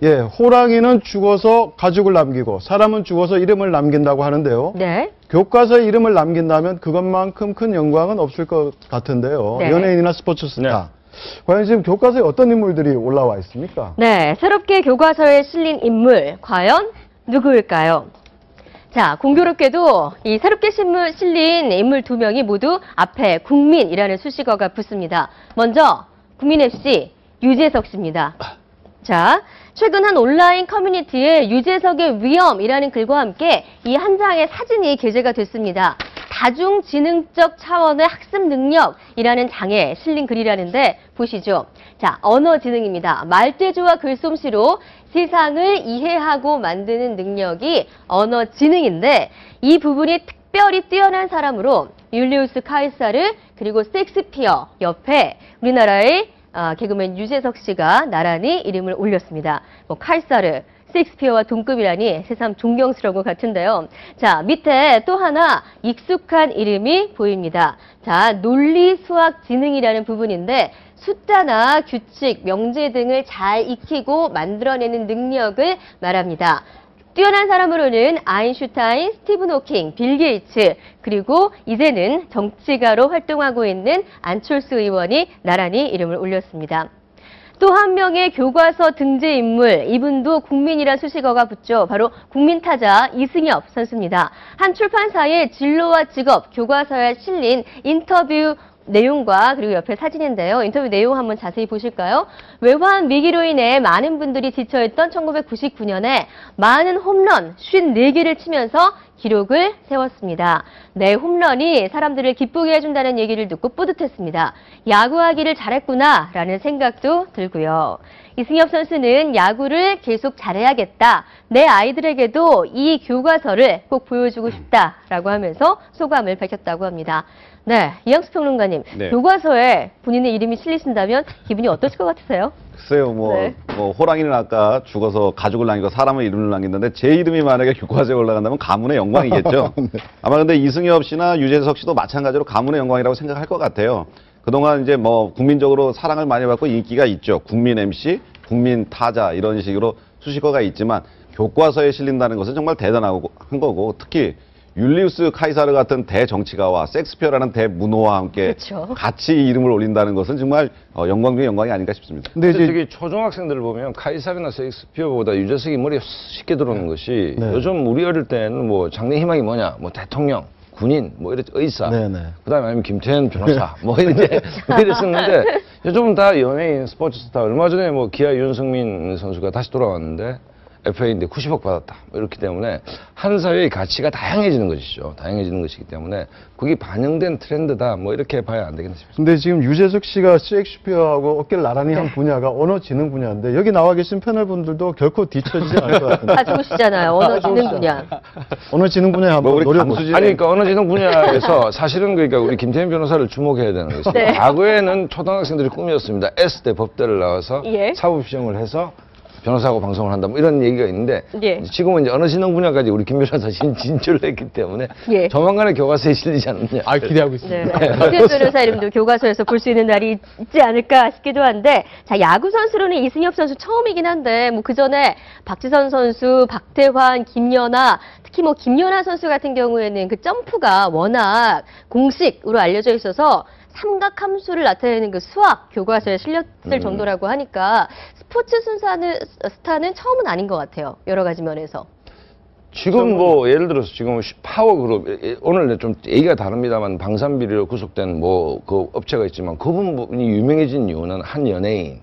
예, 호랑이는 죽어서 가죽을 남기고 사람은 죽어서 이름을 남긴다고 하는데요. 네. 교과서에 이름을 남긴다면 그것만큼 큰 영광은 없을 것 같은데요. 네. 연예인이나 스포츠 스타. 과연 지금 교과서에 어떤 인물들이 올라와 있습니까? 네, 새롭게 교과서에 실린 인물, 과연 누구일까요? 자, 공교롭게도 이 새롭게 실린 인물 2명이 모두 앞에 국민이라는 수식어가 붙습니다. 먼저 국민FC 유재석 씨입니다. 자, 최근 한 온라인 커뮤니티에 유재석의 위험이라는 글과 함께 이 한 장의 사진이 게재가 됐습니다. 다중지능적 차원의 학습 능력이라는 장에 실린 글이라는데 보시죠. 자, 언어지능입니다. 말재주와 글솜씨로 세상을 이해하고 만드는 능력이 언어지능인데 이 부분이 특별히 뛰어난 사람으로 율리우스 카이사르 그리고 셰익스피어 옆에 우리나라의 개그맨 유재석 씨가 나란히 이름을 올렸습니다. 뭐 카이사르, 셰익스피어와 동급이라니 새삼 존경스러운 것 같은데요. 자, 밑에 또 하나 익숙한 이름이 보입니다. 자, 논리수학지능이라는 부분인데 숫자나 규칙, 명제 등을 잘 익히고 만들어내는 능력을 말합니다. 뛰어난 사람으로는 아인슈타인, 스티븐 호킹, 빌 게이츠, 그리고 이제는 정치가로 활동하고 있는 안철수 의원이 나란히 이름을 올렸습니다. 또 한 명의 교과서 등재 인물, 이분도 국민이란 수식어가 붙죠. 바로 국민타자 이승엽 선수입니다. 한 출판사의 진로와 직업, 교과서에 실린 인터뷰 내용과 그리고 옆에 사진인데요. 인터뷰 내용 한번 자세히 보실까요? 외환 위기로 인해 많은 분들이 지쳐있던 1999년에 많은 홈런 54개를 치면서 기록을 세웠습니다. 내 홈런이 사람들을 기쁘게 해준다는 얘기를 듣고 뿌듯했습니다. 야구하기를 잘했구나 라는 생각도 들고요. 이승엽 선수는 야구를 계속 잘해야겠다. 내 아이들에게도 이 교과서를 꼭 보여주고 싶다라고 하면서 소감을 밝혔다고 합니다. 네, 이양수 평론가님, 네. 교과서에 본인의 이름이 실리신다면 기분이 어떠실 것 같으세요? 글쎄요, 뭐 호랑이는 아까 죽어서 가죽을 남기고 사람의 이름을 남긴다는데 제 이름이 만약에 교과서에 올라간다면 가문의 영광이겠죠. 아마 근데 이승엽 씨나 유재석 씨도 마찬가지로 가문의 영광이라고 생각할 것 같아요. 그동안 이제 뭐 국민적으로 사랑을 많이 받고 인기가 있죠. 국민 MC, 국민 타자 이런 식으로 수식어가 있지만 교과서에 실린다는 것은 정말 대단한 거고 특히 율리우스 카이사르 같은 대정치가와 셰익스피어라는 대문호와 함께 그렇죠. 같이 이름을 올린다는 것은 정말 영광 중의 영광이 아닌가 싶습니다. 근데 저기 초중학생들을 보면 카이사르나 셰익스피어보다 유재석이 머리에 쉽게 들어오는 것이 요즘 우리 어릴 때는 뭐 장래 희망이 뭐냐, 뭐 대통령, 군인, 뭐 이렇게 의사, 그다음에 아니면 김태현 변호사, 뭐 이렇게 이랬었는데 요즘은 다 연예인, 스포츠 스타. 얼마 전에 뭐 기아 윤석민 선수가 다시 돌아왔는데 FA인데 90억 받았다. 이렇기 때문에 한 사회의 가치가 다양해지는 것이죠. 다양해지는 것이기 때문에 그게 반영된 트렌드다. 뭐 이렇게 봐야 안 되겠나 싶습니다. 근데 지금 유재석 씨가 셰익스피어하고 어깨를 나란히 한 분야가 언어지능 분야인데 여기 나와 계신 패널분들도 결코 뒤처지지 않을 것 같은데. 다 좋으시잖아요. 언어지능 분야. 언어지능 분야 한번 노려보시죠. 아니, 그러니까 언어지능 분야에서 사실은 그러니까 우리 김태현 변호사를 주목해야 되는 것이 과거에는 초등학생들이 꿈이었습니다. S대 법대를 나와서 사법시험을 해서 변호사하고 방송을 한다, 뭐 이런 얘기가 있는데 지금은 이제 언어지능 분야까지 우리 김 변호사 진출을 했기 때문에 조만간에 교과서에 실리지 않느냐. 기대하고 있습니다. 김태현 변호사 이름도 교과서에서 볼 수 있는 날이 있지 않을까 싶기도 한데, 자, 야구 선수로는 이승엽 선수 처음이긴 한데 뭐 그 전에 박지선 선수, 박태환, 김연아, 특히 뭐 김연아 선수 같은 경우에는 그 점프가 워낙 공식으로 알려져 있어서 삼각함수를 나타내는 그 수학 교과서에 실렸을 정도라고 하니까 스포츠 스타는 처음은 아닌 것 같아요. 여러 가지 면에서. 지금 뭐 예를 들어서 지금 파워그룹, 오늘 좀 얘기가 다릅니다만 방산비리로 구속된 뭐 그 업체가 있지만 그분이 유명해진 이유는 한 연예인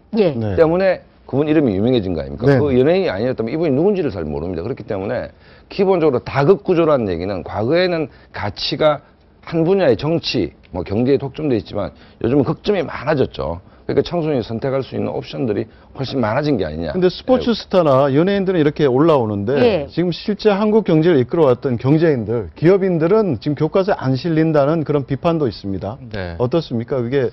때문에 그분 이름이 유명해진 거 아닙니까? 그 연예인이 아니었다면 이분이 누군지를 잘 모릅니다. 그렇기 때문에 기본적으로 다극구조라는 얘기는 과거에는 가치가 한 분야의 정치, 뭐 경제에 독점돼 있지만 요즘은 극점이 많아졌죠. 그러니까 청소년이 선택할 수 있는 옵션들이 훨씬 많아진 게 아니냐. 근데 스포츠 스타나 연예인들은 이렇게 올라오는데 지금 실제 한국 경제를 이끌어왔던 경제인들, 기업인들은 지금 교과서에 안 실린다는 그런 비판도 있습니다. 어떻습니까? 그게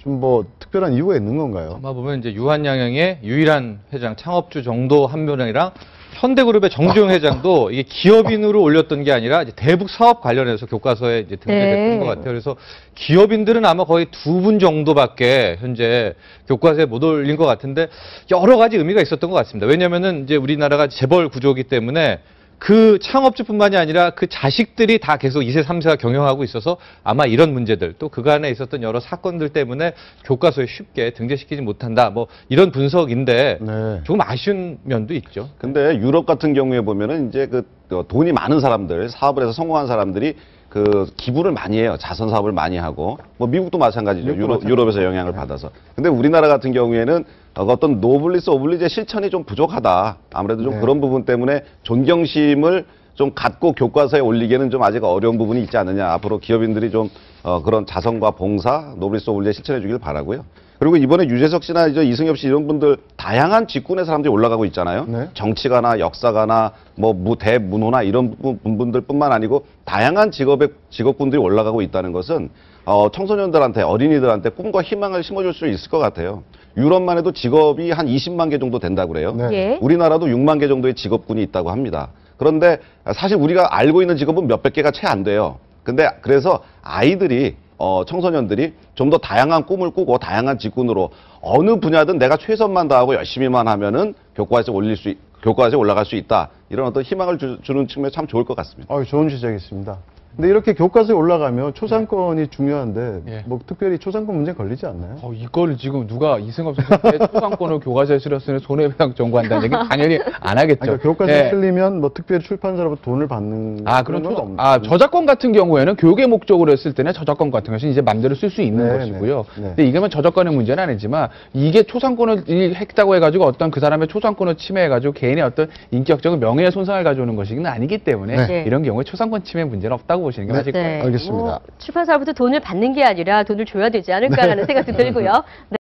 좀 뭐 특별한 이유가 있는 건가요? 아마 보면 이제 유한양행의 유일한 회장, 창업주 정도 한 명이랑 현대그룹의 정주영 회장도 이게 기업인으로 올렸던 게 아니라 이제 대북 사업 관련해서 교과서에 이제 등재됐던 것 같아요. 그래서 기업인들은 아마 거의 2분 정도밖에 현재 교과서에 못 올린 것 같은데 여러 가지 의미가 있었던 것 같습니다. 왜냐면은 이제 우리나라가 재벌 구조이기 때문에 그 창업주뿐만이 아니라 그 자식들이 다 계속 2세, 3세가 경영하고 있어서 아마 이런 문제들 또 그간에 있었던 여러 사건들 때문에 교과서에 쉽게 등재시키지 못한다. 뭐 이런 분석인데 네. 조금 아쉬운 면도 있죠. 근데 유럽 같은 경우에 보면은 이제 그 돈이 많은 사람들, 사업을 해서 성공한 사람들이 그 기부를 많이 해요. 자선 사업을 많이 하고. 뭐 미국도 마찬가지죠. 유럽에서 영향을 받아서. 근데 우리나라 같은 경우에는 어떤 노블리스 오블리주의 실천이 좀 부족하다. 아무래도 좀 그런 부분 때문에 존경심을 좀 갖고 교과서에 올리기에는 좀 아직 어려운 부분이 있지 않느냐. 앞으로 기업인들이 좀 그런 자선과 봉사, 노블리스 오블리주의 실천해 주길 바라고요. 그리고 이번에 유재석 씨나 이제 이승엽 씨 이런 분들 다양한 직군의 사람들이 올라가고 있잖아요. 네. 정치가나 역사가나 뭐 대문호나 이런 분들뿐만 아니고 다양한 직업군들이 올라가고 있다는 것은 청소년들한테 어린이들한테 꿈과 희망을 심어줄 수 있을 것 같아요. 유럽만 해도 직업이 한 20만 개 정도 된다고 그래요. 네. 예. 우리나라도 6만 개 정도의 직업군이 있다고 합니다. 그런데 사실 우리가 알고 있는 직업은 몇백 개가 채 안 돼요. 근데 그래서 아이들이 청소년들이 좀 더 다양한 꿈을 꾸고 다양한 직군으로 어느 분야든 내가 최선만 다하고 열심히만 하면은 교과서에 올라갈 수 있다. 이런 어떤 희망을 주는 측면이 참 좋을 것 같습니다. 좋은 지적이십니다. 근데 이렇게 교과서에 올라가면 초상권이 중요한데 예. 뭐 특별히 초상권 문제 걸리지 않나요? 이걸 지금 누가 이승엽 선수의 초상권을 교과서에 실었으니 손해배상 청구한다는 얘기 당연히 안 하겠죠. 그러니까 교과서에 예. 실리면 뭐 특별히 출판사로부터 돈을 받는 그런 건 없나요? 저작권 같은 경우에는 교계 목적으로 했을 때는 저작권 같은 것은 이제 맘대로 쓸 수 있는 네, 것이고요. 네. 근데 이게 뭐 저작권의 문제는 아니지만 이게 초상권을 했다고 해가지고 어떤 그 사람의 초상권을 침해해가지고 개인의 어떤 인격적인 명예의 손상을 가져오는 것이기는 아니기 때문에 네. 이런 경우에 초상권 침해 문제는 없다고 보시는 게 맞을 거예요. 알겠습니다. 뭐 출판사로부터 돈을 받는 게 아니라 돈을 줘야 되지 않을까라는 생각도 들고요. 네.